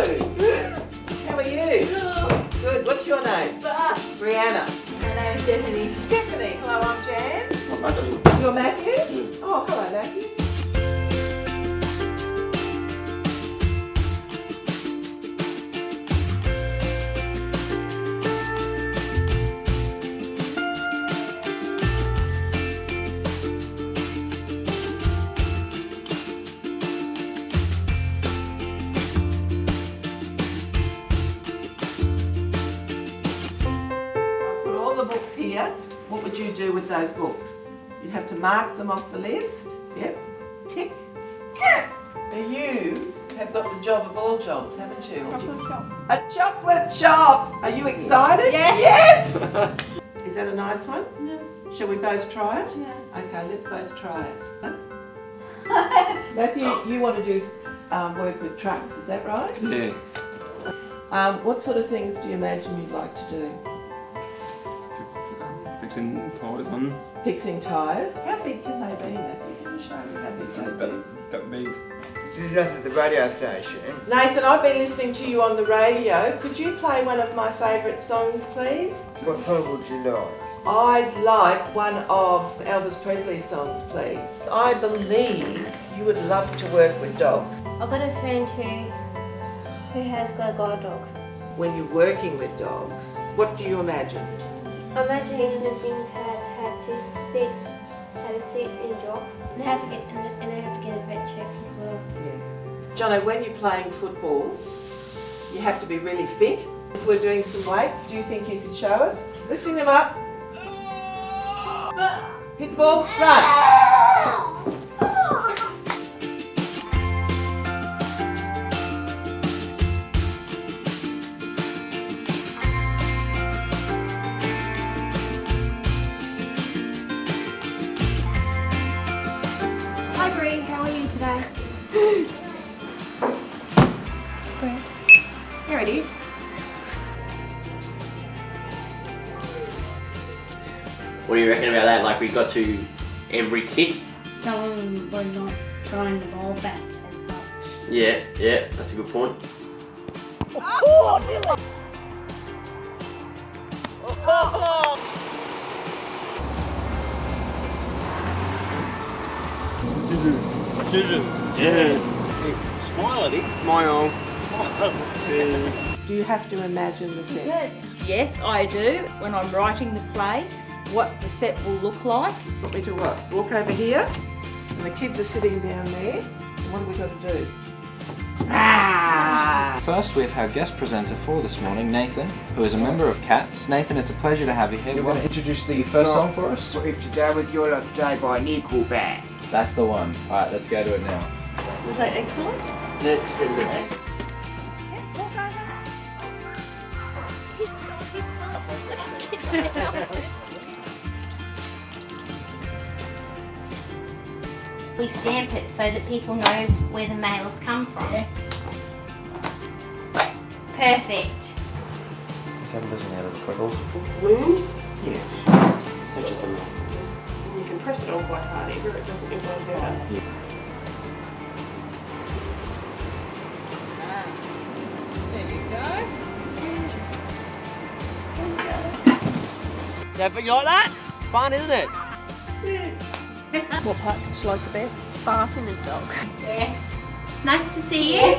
Good. How are you? Good. What's your name? Brianna. My name is Stephanie. Stephanie. Hello, I'm Jan. You're Matthew? Oh, hello, Matthew. The books here, what would you do with those books? You'd have to mark them off the list. Yep. Tick. Now you have got the job of all jobs, haven't you? Chocolate shop. A chocolate shop! Are you excited? Yes! Yes! Is that a nice one? No. Shall we both try it? Yeah. Okay, let's both try it. Huh? Matthew, you want to do work with trucks, is that right? Yeah. What sort of things do you imagine you'd like to do? Fixing tyres on. Fixing tyres. How big can they be, Matthew? Can you show me how big they be? That big. This is nothing at the radio station. Nathan, I've been listening to you on the radio. Could you play one of my favourite songs, please? What song would you like? I'd like one of Elvis Presley's songs, please. I believe you would love to work with dogs. I've got a friend who has got a guide dog. When you're working with dogs, what do you imagine? Imagination of things how to sit and drop, and how to get a vet check as well. Yeah. Jono, when you're playing football, you have to be really fit. If we're doing some weights, do you think you could show us? Lifting them up. Hit the ball, run. Hi Bree, how are you today? Here it is. What do you reckon about that? Like we got to every kick? Someone was not throwing the ball back as much. Yeah, that's a good point. Yeah. Smile at it. Smile. Do you have to imagine the set? Yes, I do. When I'm writing the play, what the set will look like. Want me to what? Walk over here, and the kids are sitting down there. And what have we got to do? First, we have our guest presenter for this morning, Nathan, who is a member of CATS. Nathan, it's a pleasure to have you here. You're going to introduce the first song for us? What If Today With Your Love Today by Nickelback. That's the one. Alright, let's go to it now. Was that excellent? Let's do it. We stamp it so that people know where the mails come from. Yeah. Perfect. That doesn't have a quickle. Wound? Yes. So just a little. You can press it on quite hard either, it doesn't get one better. There you go. Yeah, but you like that? Fun, isn't it? What part did you like the best? Barking the dog. Yeah. Nice to see you.